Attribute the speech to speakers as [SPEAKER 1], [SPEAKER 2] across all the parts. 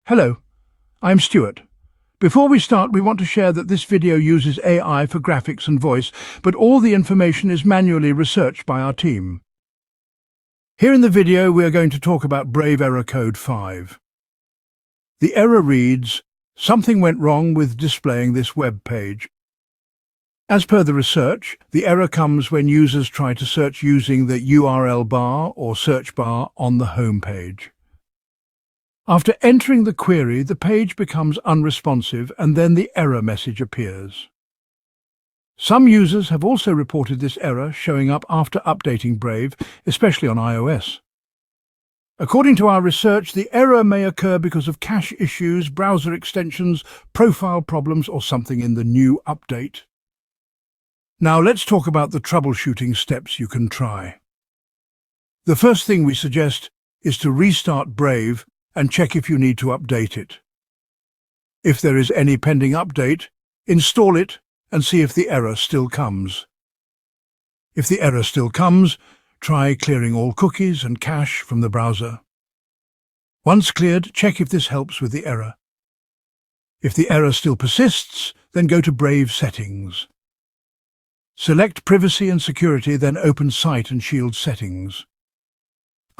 [SPEAKER 1] Hello, I'm Stuart. Before we start, we want to share that this video uses AI for graphics and voice, but all the information is manually researched by our team. Here in the video, we are going to talk about Brave Error Code 5. The error reads, "Something went wrong with displaying this web page." As per the research, the error comes when users try to search using the URL bar or search bar on the home page. After entering the query, the page becomes unresponsive and then the error message appears. Some users have also reported this error showing up after updating Brave, especially on iOS. According to our research, the error may occur because of cache issues, browser extensions, profile problems, or something in the new update. Now let's talk about the troubleshooting steps you can try. The first thing we suggest is to restart Brave and check if you need to update it. If there is any pending update, install it and see if the error still comes. If the error still comes, try clearing all cookies and cache from the browser. Once cleared, check if this helps with the error. If the error still persists, then go to Brave Settings. Select Privacy and Security, then open Site and Shield Settings.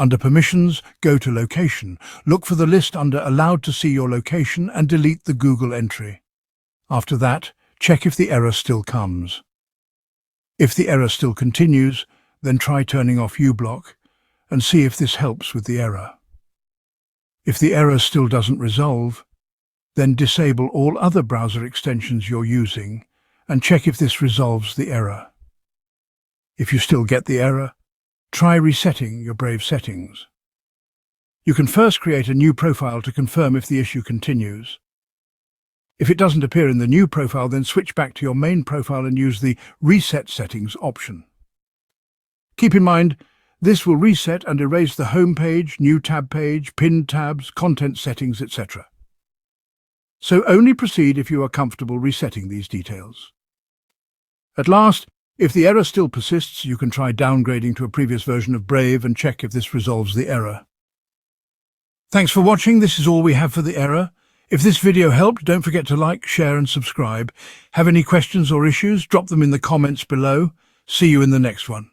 [SPEAKER 1] Under Permissions, go to Location. Look for the list under Allowed to see your location and delete the Google entry. After that, check if the error still comes. If the error still continues, then try turning off uBlock and see if this helps with the error. If the error still doesn't resolve, then disable all other browser extensions you're using and check if this resolves the error. If you still get the error, try resetting your Brave settings. You can first create a new profile to confirm if the issue continues. If it doesn't appear in the new profile, then switch back to your main profile and use the Reset Settings option. Keep in mind, this will reset and erase the home page, new tab page, pinned tabs, content settings, etc. So only proceed if you are comfortable resetting these details. At last, if the error still persists, you can try downgrading to a previous version of Brave and check if this resolves the error. Thanks for watching. This is all we have for the error. If this video helped, don't forget to like, share and subscribe. Have any questions or issues? Drop them in the comments below. See you in the next one.